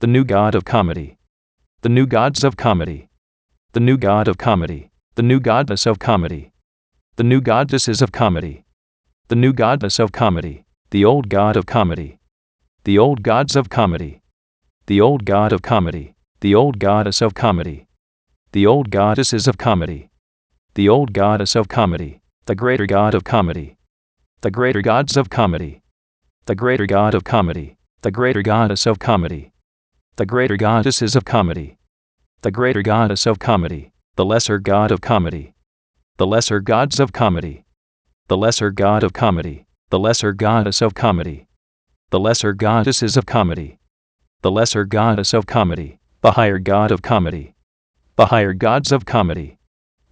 The new god of comedy. The new gods of comedy. The new god of comedy. The new goddess of comedy. The new goddesses of comedy. The new goddess of comedy. The old god of comedy. The old gods of comedy. The old god of comedy. The old goddess of comedy. The old goddesses of comedy. The old goddess of comedy. The greater god of comedy. The greater gods of comedy. The greater god of comedy. The greater goddess of comedy. The greater goddesses of comedy. The greater goddess of comedy. The lesser god of comedy. The lesser gods of comedy. The lesser god of comedy. The lesser goddess of comedy. The lesser goddesses of comedy. The lesser goddess of comedy. The higher god of comedy. The higher gods of comedy.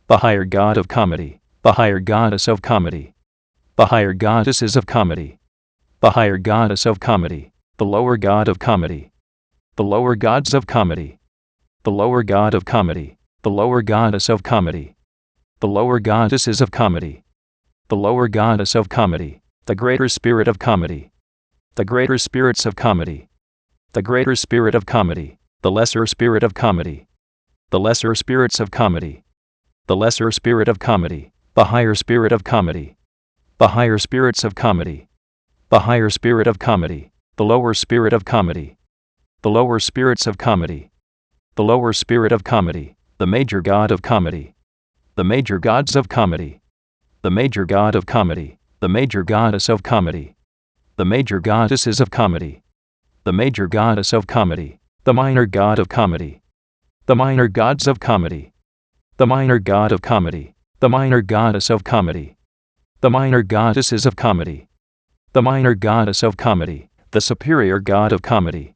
The higher god of comedy. The higher goddess of comedy. The higher goddesses of comedy. The higher goddess of comedy. The lower god of comedy. The lower gods of comedy. The lower god of comedy. The lower goddess of comedy. The lower goddesses of comedy. The lower goddess of comedy. The greater spirit of comedy. The greater spirits of comedy. The greater spirit of comedy. The lesser spirit of comedy. The lesser spirits of comedy. The lesser spirit of comedy. The higher spirit of comedy. The higher spirits of comedy. The higher spirit of comedy. The lower spirit of comedy. The lower spirits of comedy. The lower spirit of comedy. The major god of comedy. The major gods of comedy. The major god of comedy. The major goddess of comedy. The major goddesses of comedy. The major goddess of comedy. The minor god of comedy. The minor gods of comedy. The minor god of comedy. The minor goddess of comedy. The minor goddesses of comedy. The minor goddess of comedy. The superior god of comedy.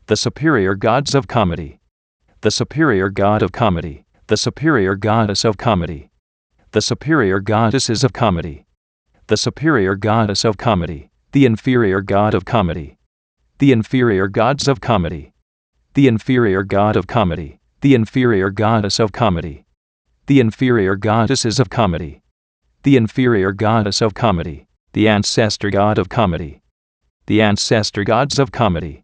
The superior gods of comedy. The superior god of comedy. The superior goddess of comedy. The superior goddesses of comedy. The superior goddess of comedy. The inferior god of comedy. The inferior gods of comedy. The inferior god of comedy. The inferior goddess of comedy. The inferior goddesses of comedy. The inferior goddess of comedy. The ancestor god of comedy. The ancestor gods of comedy.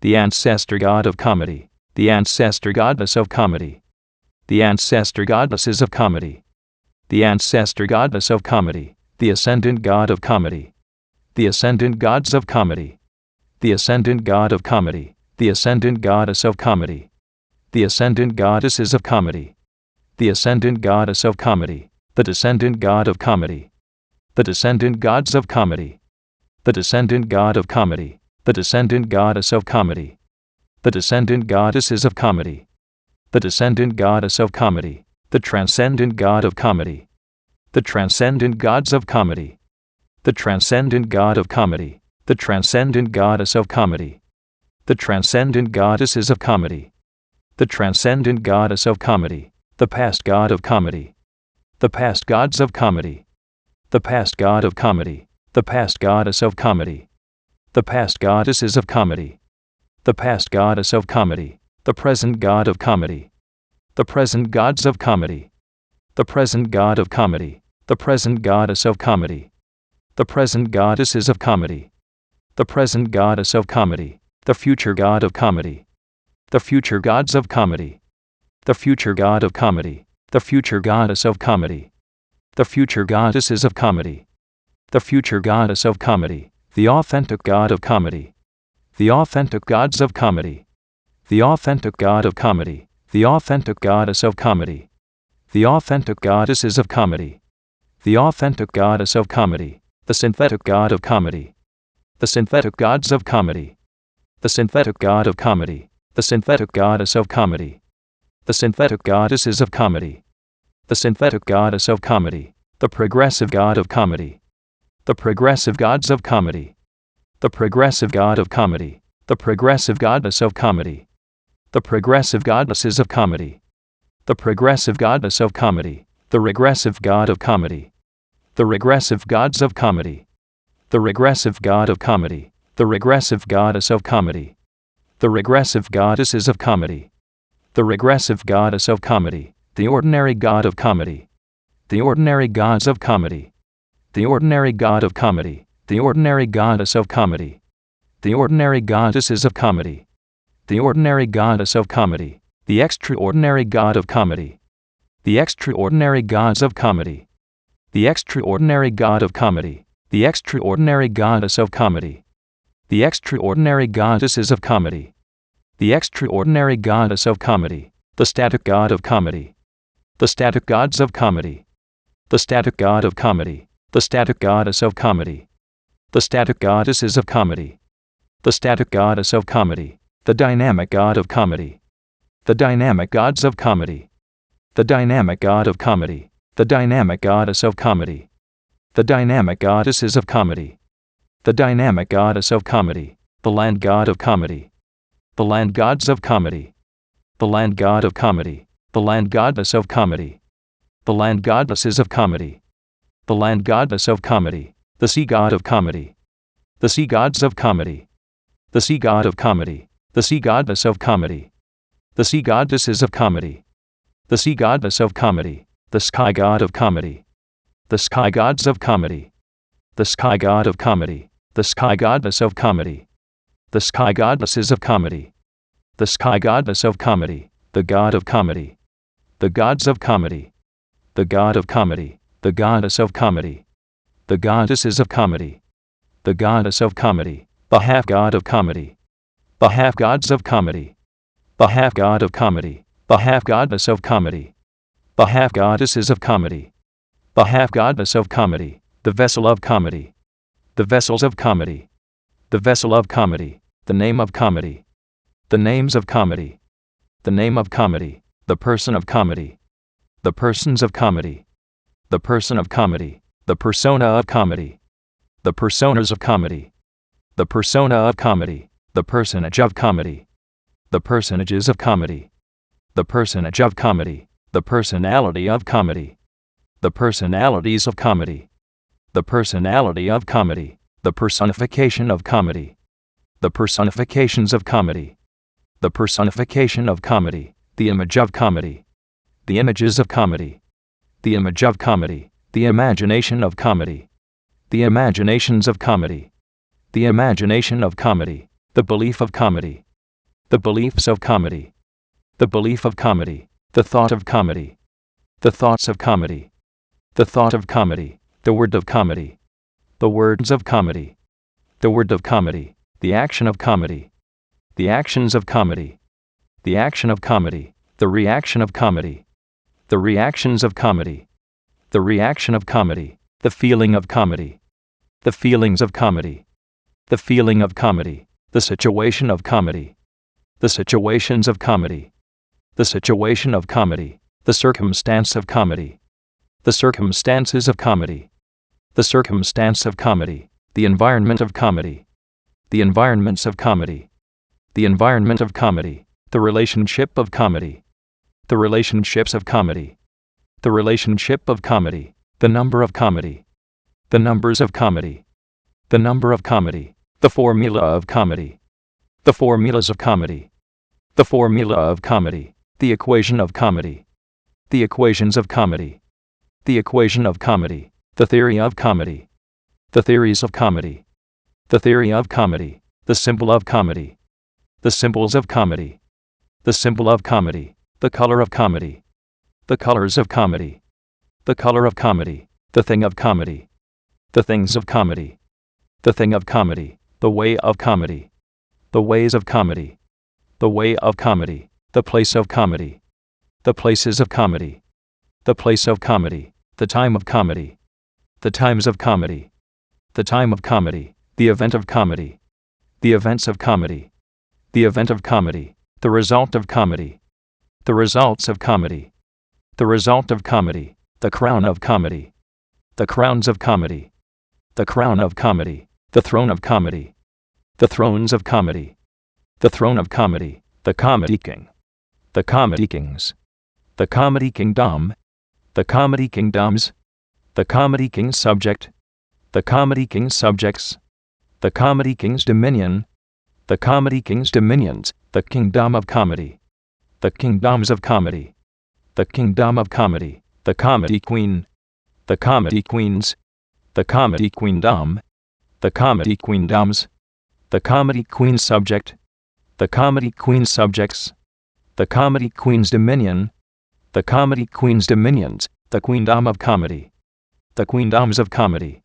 The ancestor god of comedy. The ancestor goddess of comedy. The ancestor goddesses of comedy. The ancestor goddess of comedy. The ascendant god of comedy. The ascendant gods of comedy. The ascendant god of comedy. The ascendant goddess of comedy. The ascendant goddesses of comedy. The ascendant goddess of comedy. The descendant god of comedy. The descendant gods of comedy. The descendant god of comedy. The descendant goddess of comedy. The descendant goddesses of comedy. The descendant goddess of comedy. The transcendent god of comedy. The transcendent gods of comedy. The transcendent god of comedy. The transcendent goddess of comedy. The transcendent goddesses of comedy. The transcendent goddess of comedy. The past god of comedy. The past gods of comedy. The past god of comedy. The past goddess of comedy. The past goddesses of comedy. The past goddess of comedy. The present god of comedy. The present gods of comedy. The present god of comedy. The present goddess of comedy. The present goddesses of comedy. The present goddess of comedy. The future god of comedy. The future gods of comedy. The future god of comedy. The future goddess of comedy. The future goddesses of comedy. The future goddess of comedy. The authentic god of comedy. The authentic gods of comedy. The authentic god of comedy. The authentic goddess of comedy. The authentic goddesses of comedy. The authentic goddess of comedy. The synthetic god of comedy. The synthetic gods of comedy. The synthetic god of comedy. The synthetic goddess of comedy. The synthetic goddesses of comedy. The synthetic goddess of comedy. The progressive god of comedy. The progressive gods of comedy. The progressive god of comedy. The progressive goddess of comedy. The progressive goddesses of comedy. The progressive goddess of comedy. The regressive god of comedy. The regressive gods of comedy. The regressive god of comedy. The regressive goddess of comedy. The regressive goddesses of comedy. The regressive goddess of comedy. The ordinary god of comedy. The ordinary gods of comedy. The ordinary god of comedy. The ordinary goddess of comedy. The ordinary goddesses of comedy. the ordinary goddess of comedy, the extraordinary god of comedy, the extraordinary gods of comedy, the extraordinary god of comedy, the extraordinary goddess of comedy, the extraordinary goddesses of comedy, the extraordinary goddess of comedy, the static god of comedy, the static gods of comedy, the static god of comedy, the static goddess of comedy, the static goddesses of comedy, the static goddess of comedy, the dynamic god of comedy, the dynamic gods of comedy, the dynamic god of comedy, the dynamic goddess of comedy, the dynamic goddesses of comedy, the dynamic goddess of comedy, the land god of comedy, the land gods of comedy, the land god of comedy, the land goddess of comedy, the land goddesses of comedy, the land goddess of comedy, the sea god of comedy, the sea gods of comedy, the sea god of comedy, the sea goddess of comedy, the sea goddesses of comedy, the sea goddess of comedy, the sky god of comedy, the sky gods of comedy, the sky god of comedy, the sky goddess of comedy, the sky goddesses of comedy, the sky goddess of comedy, the god of comedy, the gods of comedy, the god of comedy, the goddess of comedy, the goddesses of comedy, the goddess of comedy, the half god of comedy, the half gods of comedy, the half god of comedy, the half goddess of comedy, the half goddesses of comedy, the half goddess of comedy, the vessel of comedy, the vessels of comedy, the vessel of comedy, the name of comedy, the names of comedy, the name of comedy, the person of comedy, the persons of comedy, the person of comedy, the persona of comedy, the personas of comedy, the persona of comedy, the personage of comedy, the personages of comedy, the personage of comedy, the personality of comedy, the personalities of comedy, the personality of comedy, the personification of comedy, the personifications of comedy, the personification of comedy, the image of comedy, the images of comedy, the image of comedy, the imagination of comedy, the imaginations of comedy, the imagination of comedy, the belief of comedy, the beliefs of comedy, the belief of comedy, the thought of comedy, the thoughts of comedy, the thought of comedy, the word of comedy, the words of comedy, the word of comedy, the action of comedy, the actions of comedy, the action of comedy, the reaction of comedy, the reactions of comedy, the reaction of comedy, the feeling of comedy, the feelings of comedy, the feeling of comedy, the situation of comedy, the situations of comedy, the situation of comedy, the circumstance of comedy, the circumstances of comedy, the circumstance of comedy, the environment of comedy, the environments of comedy, the environment of comedy, the relationship of comedy, the relationships of comedy, the relationship of comedy, the number of comedy, the numbers of comedy, the number of comedy, the formula of comedy, the formulas of comedy, the formula of comedy, the equation of comedy, the equations of comedy, the equation of comedy, the theory of comedy, the theories of comedy, the theory of comedy, the symbol of comedy, the symbols of comedy, the symbol of comedy, the color of comedy, the colors of comedy, the color of comedy, the thing of comedy, the things of comedy, the thing of comedy, the way of comedy, the ways of comedy, the way of comedy, the place of comedy, the places of comedy, the place of comedy, the time of comedy, the times of comedy, the time of comedy, the event of comedy, the events of comedy, the event of comedy, the result of comedy, the results of comedy, the result of comedy, the crown of comedy, the crowns of comedy, the crown of comedy, the throne of comedy, the thrones of comedy, the throne of comedy, the comedy king, the comedy kings, the comedy kingdom, the comedy kingdoms, the comedy king's subject, the comedy king's subjects, the comedy king's dominion, the comedy king's dominions, the kingdom of comedy, the kingdoms of comedy, the kingdom of comedy, the comedy queen, the comedy queens, the comedy queendom, the comedy queendoms, the comedy queen subject, the comedy queen's subjects, the comedy queen's dominion, the comedy queen's dominions, the queendom of comedy, the queendoms of comedy,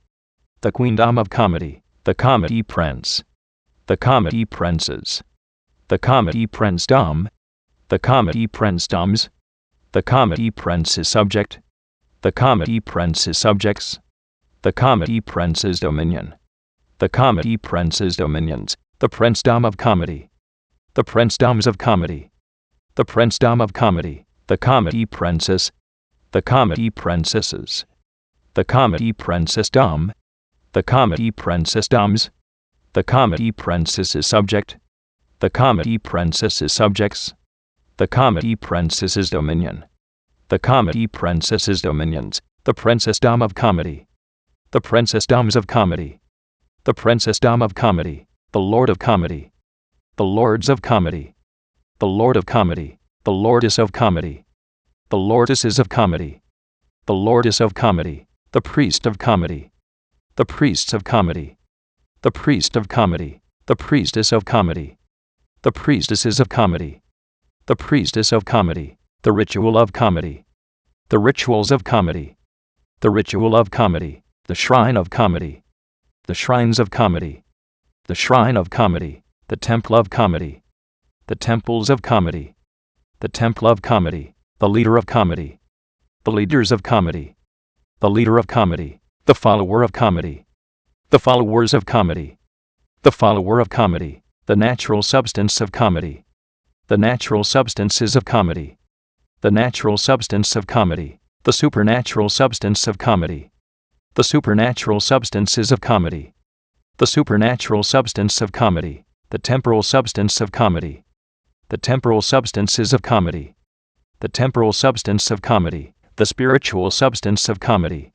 the queendom of comedy, the comedy prince, the comedy princes, the comedy princedom, the comedy princedoms, the comedy prince's subject, the comedy prince's subjects, the comedy prince's dominion, the comedy prince's dominions, the princedom of comedy, the princedoms of comedy, the princedom of comedy, the comedy princess, the comedy princesses, the comedy princessdom, the comedy princessdoms, the comedy princess's subject, the comedy princess's subjects, the comedy princess's dominion, the comedy princess's dominions, the princessdom of comedy, the princessdoms of comedy, the princessdom of comedy, the lord of comedy, the lords of comedy, the lord of comedy, the lordess of comedy, the lordesses of comedy, the lordess of comedy, the priest of comedy, the priests of comedy, the priest of comedy, the priestess of comedy, the priestesses of comedy, the priestess of comedy, the ritual of comedy, the rituals of comedy, the ritual of comedy, the shrine of comedy, the shrines of comedy, the shrine of comedy, the temple of comedy, the temples of comedy, the temple of comedy, the leader of comedy, the leaders of comedy, the leader of comedy, the follower of comedy, the followers of comedy, the follower of comedy, the natural substance of comedy, the natural substances of comedy, the natural substance of comedy, the supernatural substance of comedy, the supernatural substances of comedy, the supernatural substance of comedy, the temporal substance of comedy, the temporal substances of comedy, the temporal substance of comedy, the spiritual substance of comedy,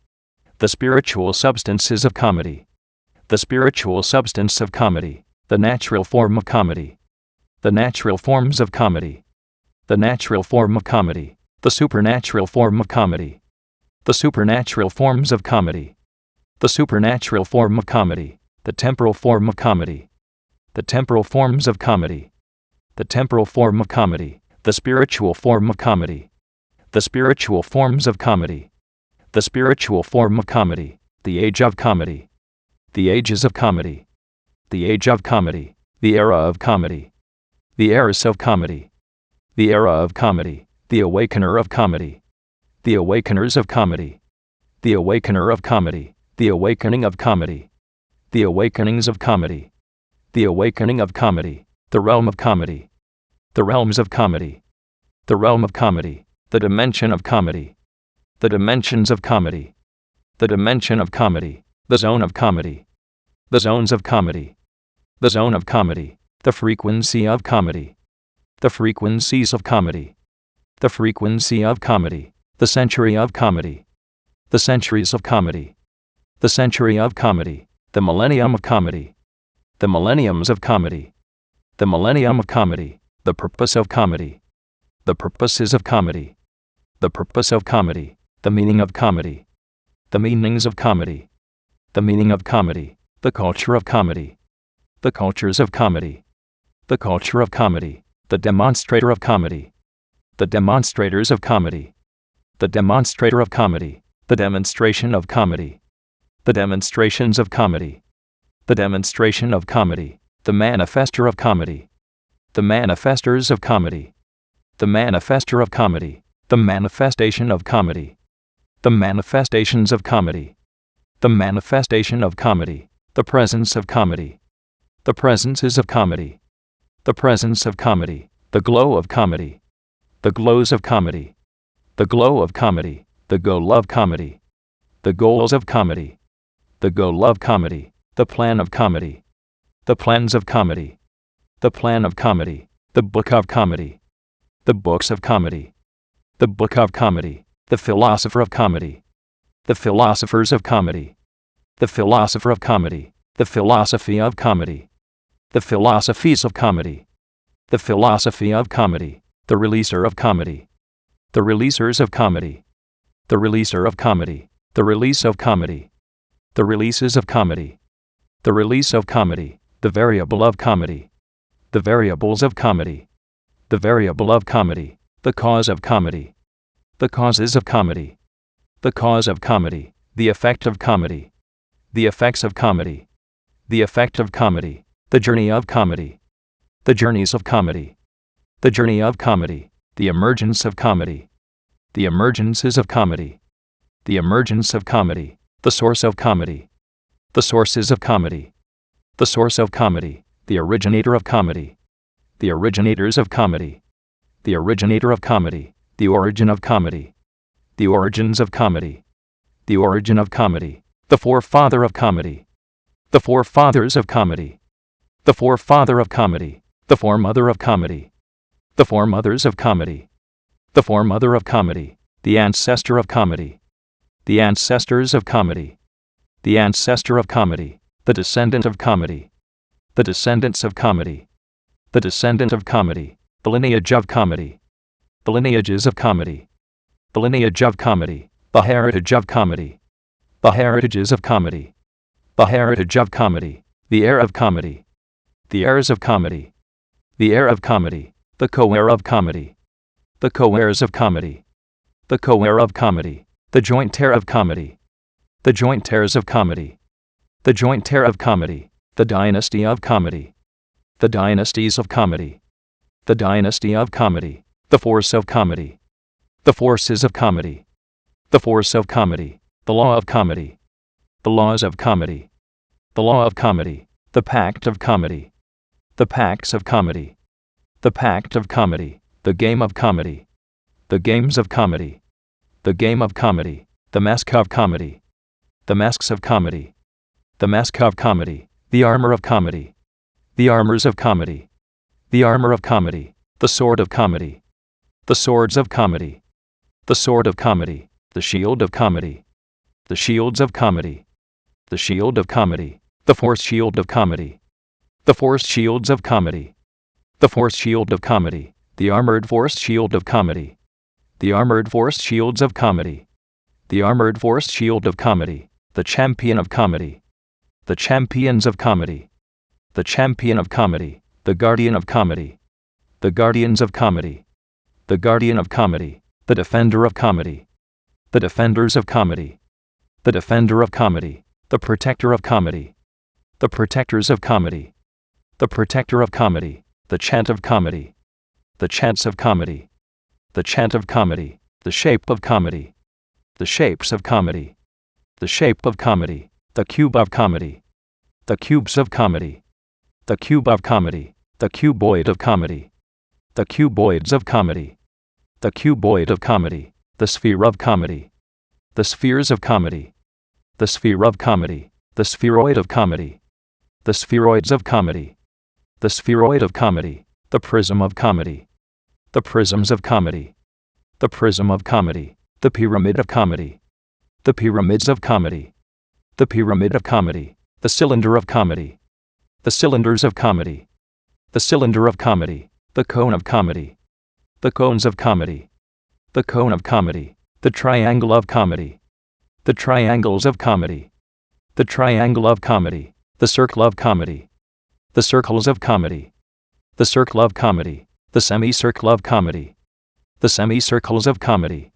the spiritual substances of comedy, the spiritual substance of comedy, the natural form of comedy, the natural forms of comedy, the natural form of comedy, the supernatural form of comedy, the supernatural forms of comedy, the supernatural form of comedy, the temporal form of comedy, the temporal forms of comedy, the temporal form of comedy, the spiritual form of comedy, the spiritual forms of comedy, the spiritual form of comedy, the age of comedy, the ages of comedy, the age of comedy, the era of comedy, the eras of comedy, the era of comedy, the awakener of comedy, the awakeners of comedy, the awakener of comedy, the awakening of comedy, the awakenings of comedy, the awakening of comedy, the realm of comedy, the realms of comedy, the realm of comedy, the dimension of comedy, the dimensions of comedy, the dimension of comedy, the zone of comedy, the zones of comedy, the zone of comedy, the frequency of comedy, the frequencies of comedy, the frequency of comedy, the century of comedy, the centuries of comedy, the century of comedy, the millennium of comedy, the millenniums of comedy, the millennium of comedy, the purpose of comedy, the purposes of comedy, the purpose of comedy, the meaning of comedy, the meanings of comedy, the meaning of comedy, the culture of comedy, the cultures of comedy, the culture of comedy, the demonstrator of comedy, the demonstrators of comedy, the demonstrator of comedy, the demonstration of comedy, the demonstrations of comedy, the demonstration of comedy, the manifester of comedy, the manifestors of comedy, the manifester of comedy, the manifestation of comedy, the manifestations of comedy, the manifestation of comedy, the presence of comedy, the presences of comedy, the presence of comedy, the glow of comedy, the glows of comedy, the glow of comedy, the goal of comedy, the goals of comedy, the goal of comedy, the plan of comedy, the plans of comedy, the plan of comedy, the book of comedy, the books of comedy, the book of comedy, the philosopher of comedy, the philosophers of comedy, the philosopher of comedy, the philosophy of comedy, the philosophies of comedy, the philosophy of comedy, the releaser of comedy, the releasers of comedy, the releaser of comedy, the release of comedy, the releases of comedy, the release of comedy, the variable of comedy, The variables of comedy. The variable of comedy. The cause of comedy. The causes of comedy. The cause of comedy. The effect of comedy. The effects of comedy. The effect of comedy. The journey of comedy. The journeys of comedy. The journey of comedy. The emergence of comedy. The emergences of comedy. The emergence of comedy. The source of comedy. The sources of comedy. The source of comedy. The originator of comedy. The originators of comedy. The originator of comedy. The origin of comedy. The origins of comedy. The origin of comedy. The forefather of comedy. The forefathers of comedy. The forefather of comedy. The foremother of comedy. The foremothers of comedy. The foremother of comedy. The ancestor of comedy. The ancestors of comedy. The ancestor of comedy. The descendant of comedy. The descendants of comedy. The descendant of comedy. The lineage of comedy. The lineages of comedy. The lineage of comedy. The heritage of comedy. The heritages of comedy. The heritage of comedy. The heir of comedy. The heirs of comedy. The heir of comedy. The co-heir of comedy. The co-heirs of comedy. The co-heir of comedy. The joint heir of comedy. The joint heirs of comedy. The joint heir of comedy. The dynasty of comedy. The dynasties of comedy. The dynasty of comedy. The force of comedy. The forces of comedy. The force of comedy. The law of comedy. The laws of comedy. The law of comedy. The pact of comedy. The pacts of comedy. The pact of comedy. The game of comedy. The games of comedy. The game of comedy. The mask of comedy. The masks of comedy. The mask of comedy. The armor of comedy. The armors of comedy. The armor of comedy. The sword of comedy. The swords of comedy. The sword of comedy. The shield of comedy. The shields of comedy. The shield of comedy. The force shield of comedy. The force shields of comedy. The force shield of comedy. The armored force shield of comedy. The armored force shields of comedy. The armored force shield of comedy. The champion of comedy. The champions of comedy. The champion of comedy. The guardian of comedy. The guardians of comedy. The guardian of comedy. The defender of comedy. The defenders of comedy. The defender of comedy. The protector of comedy. The protectors of comedy. The protector of comedy. The chant of comedy. The chants of comedy. The chant of comedy. The shape of comedy. The shapes of comedy. The shape of comedy. The cube of comedy. The cubes of comedy. The cube of comedy. The cuboid of comedy. The cuboids of comedy. The cuboid of comedy. The sphere of comedy. The spheres of comedy. The sphere of comedy. The spheroid of comedy. The spheroids of comedy. The spheroid of comedy. The prism of comedy. The prisms of comedy. The prism of comedy. The pyramid of comedy. The pyramids of comedy. The pyramid of comedy. The cylinder of comedy. The cylinders of comedy. The cylinder of comedy. The cone of comedy. The cones of comedy. The cone of comedy. The triangle of comedy. The triangles of comedy. The triangle of comedy. The circle of comedy. The circles of comedy. The circle of comedy. The semicircle of comedy. The semicircles of comedy.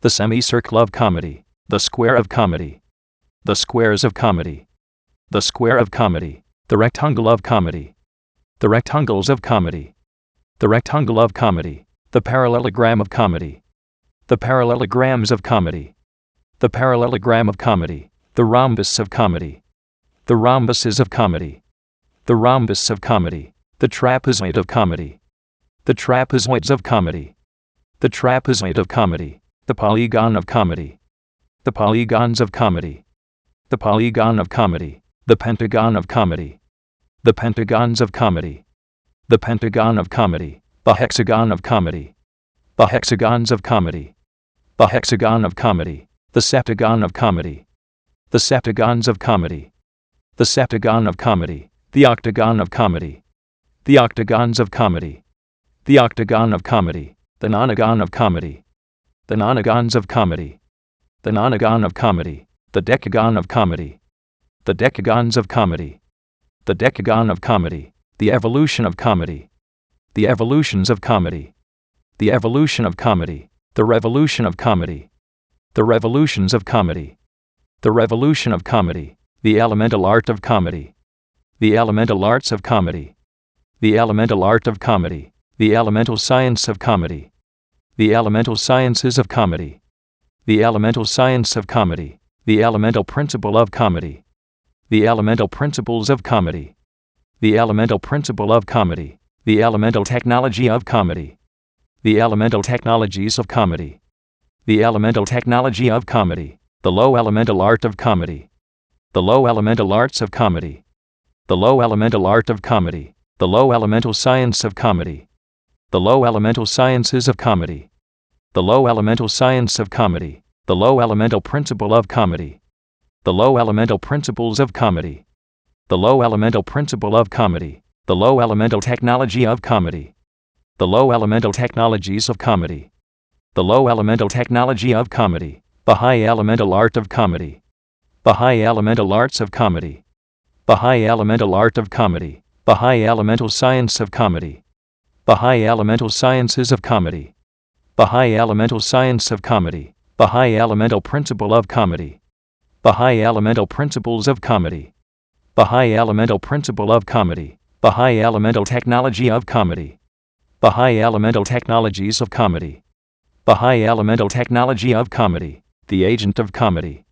The semicircle of comedy. The square of comedy. The squares of comedy. The square of comedy. The rectangle of comedy. The rectangles of comedy. The rectangle of comedy. The parallelogram of comedy. The parallelograms of comedy. The parallelogram of comedy. The rhombus of comedy. The rhombuses of comedy. The rhombus of comedy. The trapezoid of comedy. The trapezoids of comedy. The trapezoid of comedy. The polygon of comedy. The polygons of comedy. The polygon of comedy. The pentagon of comedy. The pentagons of comedy. The pentagon of comedy. The hexagon of comedy. The hexagons of comedy. The hexagon of comedy. The septagon of comedy. The septagons of comedy. The septagon of comedy. The octagon of comedy. The octagons of comedy. The octagon of comedy. The nonagon of comedy. The nonagons of comedy. The nonagon of comedy. The decagon of comedy. The decagons of comedy. The decagon of comedy. The evolution of comedy. The evolutions of comedy. The evolution of comedy. The revolution of comedy. The revolutions of comedy. The revolution of comedy. The elemental art of comedy. The elemental arts of comedy. The elemental art of comedy. The elemental science of comedy. The elemental sciences of comedy. The elemental science of comedy. The elemental principle of comedy. The elemental principles of comedy. The elemental principle of comedy. The elemental technology of comedy. The elemental technologies of comedy. The elemental technology of comedy. The low elemental art of comedy. The low elemental arts of comedy. The low elemental art of comedy. The low elemental science of comedy. The low elemental sciences of comedy. The low elemental science of comedy. The low elemental principle of comedy. The low elemental principles of comedy. The low elemental principle of comedy. The low elemental technology of comedy. The low elemental technologies of comedy. The low elemental technology of comedy. The high elemental art of comedy. The high elemental arts of comedy. The high elemental art of comedy. The high elemental science of comedy. The high elemental sciences of comedy. The high elemental science of comedy. The high elemental principle of comedy. The high elemental principles of comedy. The high elemental principle of comedy. The high elemental technology of comedy. The high elemental technologies of comedy. The high elemental technology of comedy. The agent of comedy.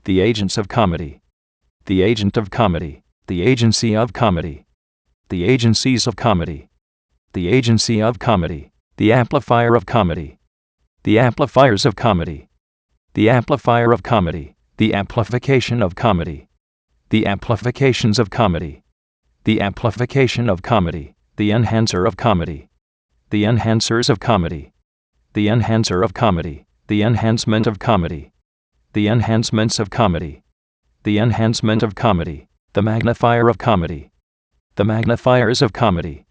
The agents of comedy. The agent of comedy. The agency of comedy. The agencies of comedy. The agency of comedy. The amplifier of comedy. The amplifiers of comedy. The amplifier of comedy. The amplification of comedy. The amplifications of comedy. The amplification of comedy. The enhancer of comedy. The enhancers of comedy. The enhancer of comedy. The enhancement of comedy. The enhancements of comedy. The enhancement of comedy. The magnifier of comedy. The magnifiers of comedy.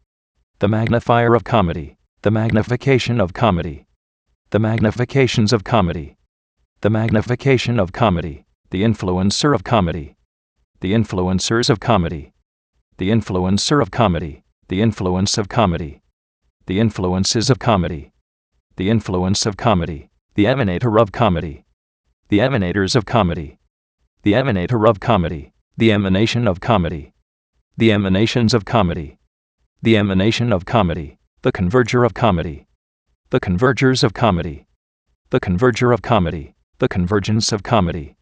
The magnifier of comedy. The magnification of comedy. The magnifications of comedy. The magnification of comedy. The influencer of comedy. The influencers of comedy. The influencer of comedy. The influence of comedy. The influences of comedy. The influence of comedy. The emanator of comedy. The emanators of comedy. The emanator of comedy. The emanation of comedy. The emanations of comedy. The emanation of comedy. The converger of comedy. The convergers of comedy. The converger of comedy. The convergence of comedy.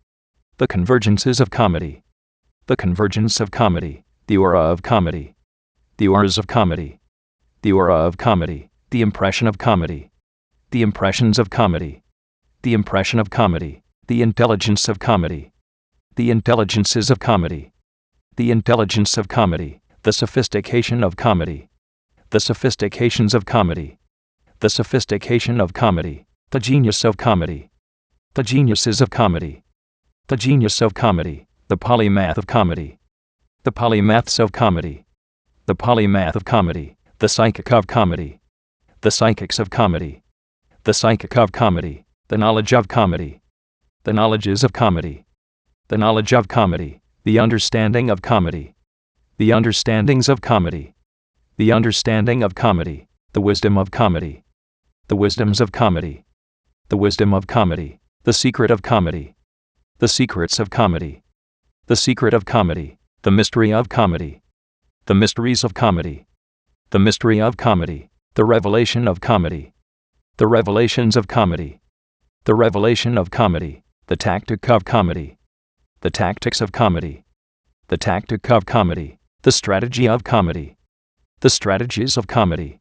The convergences of comedy. The convergence of comedy. The aura of comedy. The auras of comedy. The aura of comedy. The impression of comedy. The impressions of comedy. The impression of comedy. The intelligence of comedy. The intelligences of comedy. The intelligence of comedy. The sophistication of comedy. The sophistications of comedy. The sophistication of comedy. The genius of comedy. The geniuses of comedy. The genius of comedy. The polymath of comedy. The polymaths of comedy. The polymath of comedy. The psychic of comedy. The psychics of comedy. The psychic of comedy. The knowledge of comedy. The knowledges of comedy. The knowledge of comedy. The understanding of comedy. The understandings of comedy. The understanding of comedy. The wisdom of comedy. The wisdoms of comedy. The wisdom of comedy. The secret of comedy. The secrets of comedy. The secret of comedy. The mystery of comedy. The mysteries of comedy. The mystery of comedy. The revelation of comedy. The revelations of comedy. The revelation of comedy. The tactic of comedy. The tactics of comedy. The tactic of comedy. The strategy of comedy. The strategies of comedy.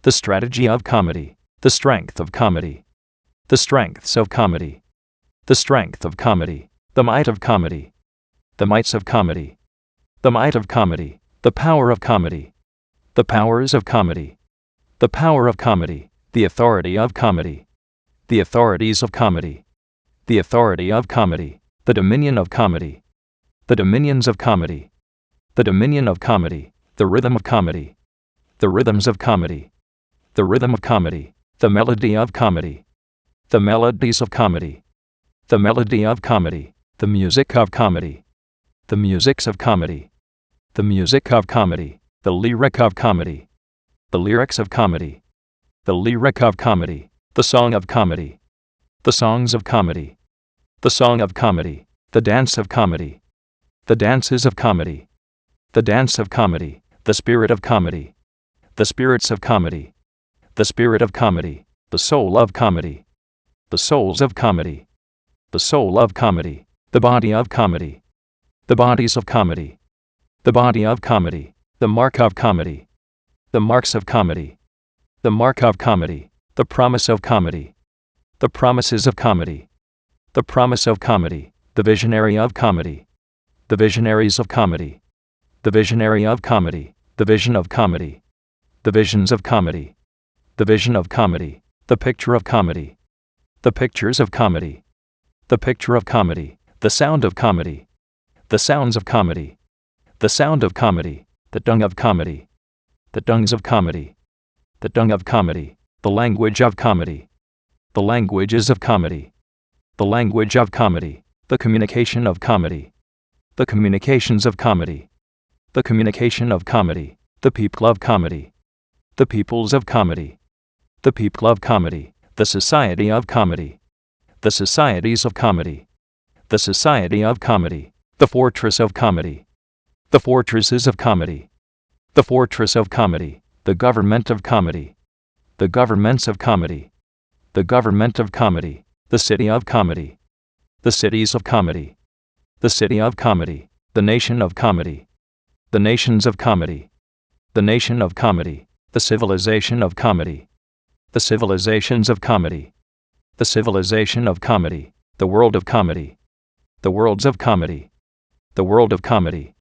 The strategy of comedy. The strength of comedy. The strengths of comedy. The strength of comedy. The might of comedy. The mights of comedy. The might of comedy. The power of comedy. The powers of comedy. The power of comedy. The authority of comedy. The authorities of comedy. The authority of comedy. The dominion of comedy. The dominions of comedy. The dominion of comedy. The rhythm of comedy. The rhythms of comedy. The rhythm of comedy. The melody of comedy. The melodies of comedy. The melody of comedy. The music of comedy. The musics of comedy. The music of comedy. The lyric of comedy. The lyrics of comedy. The lyric of comedy. The song of comedy. The songs of comedy. The song of comedy. The dance of comedy. The dances of comedy. The dance of comedy. The spirit of comedy. The spirits of comedy. The spirit of comedy. The soul of comedy. The souls of comedy. The soul of comedy. The body of comedy. The bodies of comedy. The body of comedy. The mark of comedy. The marks of comedy. The mark of comedy. The promise of comedy. The promises of comedy. The promise of comedy. The visionary of comedy. The visionaries of comedy. The visionary of comedy. The vision of comedy. The visions of comedy. The vision of comedy. The picture of comedy. The pictures of comedy. The picture of comedy. The sound of comedy. The sounds of comedy. The sound of comedy. The dung of comedy. The dungs of comedy. The dung of comedy. The language of comedy. The languages of comedy. The language of comedy. The communication of comedy. The communications of comedy. The communication of comedy. The people of comedy. The peoples of comedy. The people of comedy. The society of comedy. The societies of comedy. The society of comedy. The fortress of comedy. The fortresses of comedy. The fortress of comedy. The government of comedy. The governments of comedy. The government of comedy. The city of comedy. The cities of comedy. The city of comedy. The nation of comedy. The nations of comedy. The nation of comedy. The civilization of comedy. The civilizations of comedy. The civilization of comedy. The world of comedy. The worlds of comedy. The world of comedy.